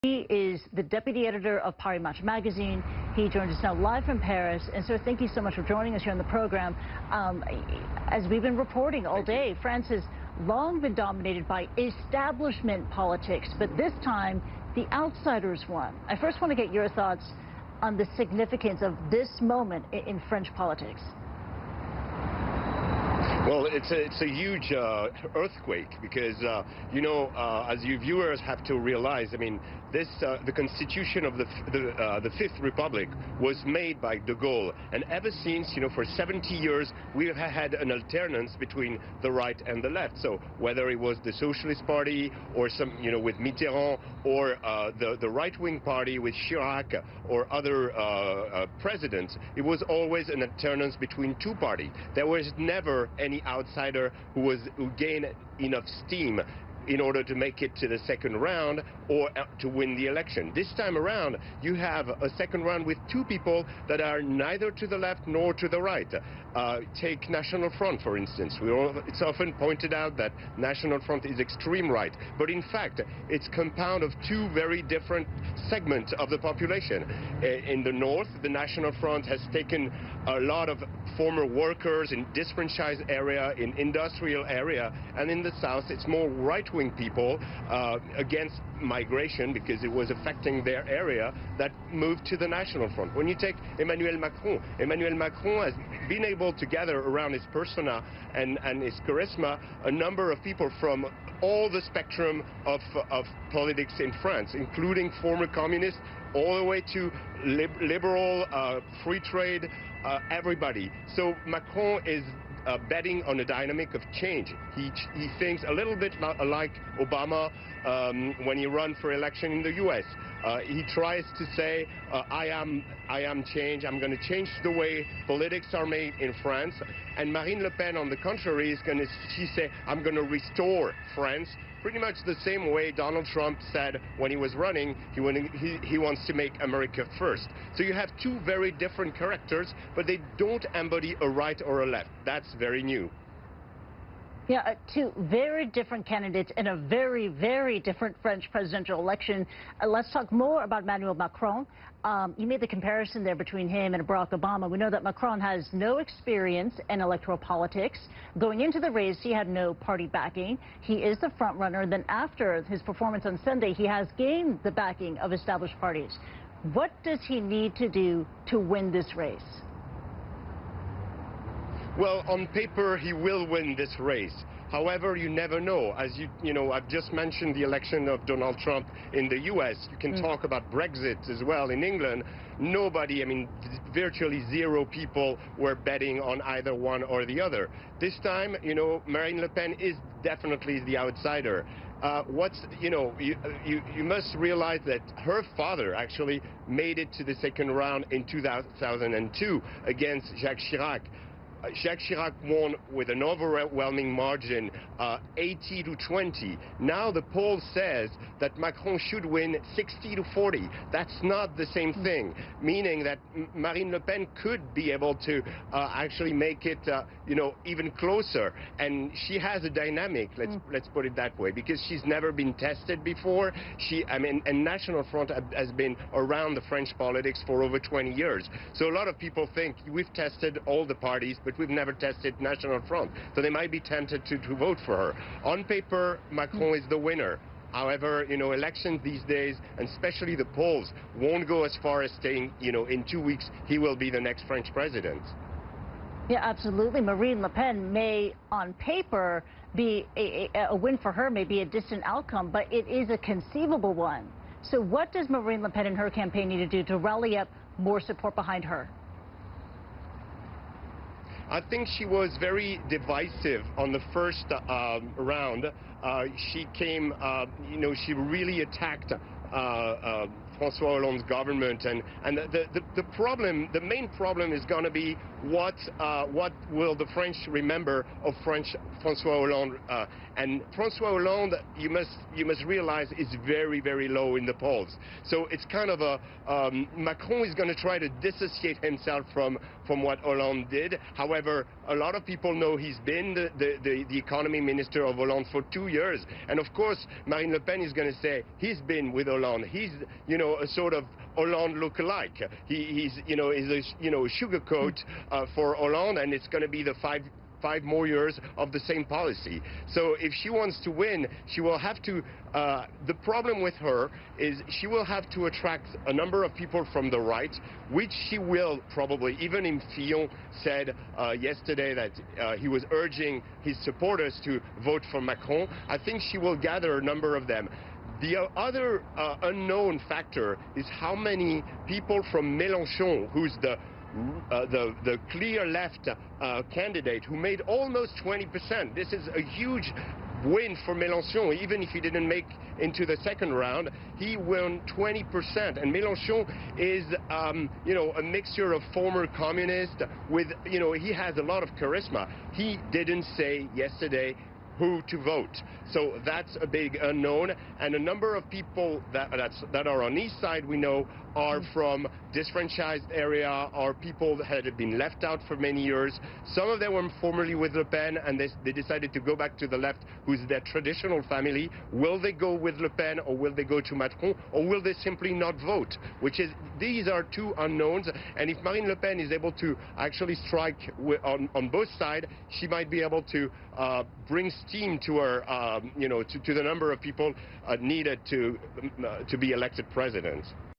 He is the deputy editor of Paris Match magazine. He joins us now live from Paris. And so thank you so much for joining us here on the program. As we've been reporting all day, France has long been dominated by establishment politics, but this time the outsiders won. I first want to get your thoughts on the significance of this moment in French politics. Well, it's a huge earthquake because, as you viewers have to realize, I mean, the constitution of the Fifth Republic was made by de Gaulle. And ever since, for 70 years, we have had an alternance between the right and the left. So whether it was the Socialist Party or with Mitterrand, or the right-wing party with Chirac or other presidents, it was always an alternance between two parties. There was never any outsider who gained enough steam in order to make it to the second round or to win the election. This time around, you have a second round with two people that are neither to the left nor to the right. Take National Front, for instance. It's often pointed out that National Front is extreme right, but in fact, it's compound of two very different segments of the population. In the north, the National Front has taken a lot of former workers in disfranchised area, in industrial area, and in the south, it's more right-wing people against migration because it was affecting their area that moved to the National Front. When you take Emmanuel Macron has been able to gather around his persona and his charisma a number of people from all the spectrum of politics in France, including former communists all the way to liberal, free trade, everybody. So Macron is betting on a dynamic of change. He thinks a little bit like Obama when he ran for election in the U.S. He tries to say, I am change. I'm going to change the way politics are made in France. And Marine Le Pen, on the contrary, is going to say, I'm going to restore France. Pretty much the same way Donald Trump said when he was running, he wants to make America first. So you have two very different characters, but they don't embody a right or a left. That's very new. Yeah, two very different candidates in a very, very different French presidential election. Let's talk more about Emmanuel Macron. You made the comparison there between him and Barack Obama. We know that Macron has no experience in electoral politics. Going into the race, he had no party backing. He is the front runner. Then after his performance on Sunday, he has gained the backing of established parties. What does he need to do to win this race? Well, on paper, he will win this race. However, you never know. As I've just mentioned the election of Donald Trump in the U.S. You can talk about Brexit as well in England. Nobody, virtually zero people were betting on either one or the other. This time, Marine Le Pen is definitely the outsider. You must realize that her father actually made it to the second round in 2002 against Jacques Chirac. Jacques Chirac won with an overwhelming margin, 80-20. Now the poll says that Macron should win 60-40. That's not the same thing, meaning that Marine Le Pen could be able to actually make it, even closer. And she has a dynamic, let's put it that way, because she's never been tested before. And National Front has been around the French politics for over 20 years. So a lot of people think we've tested all the parties, but we've never tested National Front. So they might be tempted to vote for her. On paper, Macron is the winner. However, elections these days, and especially the polls, won't go as far as saying, in 2 weeks, he will be the next French president. Yeah, absolutely. Marine Le Pen may, on paper, be a win for her, may be a distant outcome, but it is a conceivable one. So what does Marine Le Pen and her campaign need to do to rally up more support behind her? I think she was very divisive on the first round. She came, she really attacked François Hollande's government, and the main problem is going to be what will the French remember of François Hollande? And François Hollande, you must realize, is very, very low in the polls. So it's kind of Macron is going to try to dissociate himself from what Hollande did. However, a lot of people know he's been the economy minister of Hollande for 2 years, and of course Marine Le Pen is going to say he's been with Hollande. He's, you know, a sort of Hollande lookalike. He's you know, is a, you know, sugarcoat for Hollande, and it's going to be the five more years of the same policy. So if she wants to win, she will have to, the problem with her is she will have to attract a number of people from the right, which she will probably. Even Fillon said yesterday that he was urging his supporters to vote for Macron. I think she will gather a number of them. The other unknown factor is how many people from Mélenchon, who's the clear left candidate, who made almost 20%. This is a huge win for Mélenchon. Even if he didn't make into the second round, he won 20%. And Mélenchon is, you know, a mixture of former communist with, you know, he has a lot of charisma. He didn't say yesterday who to vote. So that's a big unknown. And a number of people that are on his side, we know, are from disfranchised area, are people that had been left out for many years. Some of them were formerly with Le Pen, and they decided to go back to the left, who's their traditional family. Will they go with Le Pen, or will they go to Macron, or will they simply not vote? These are two unknowns. And if Marine Le Pen is able to actually strike on both sides, she might be able to bring steam to her, you know, to the number of people needed to be elected president.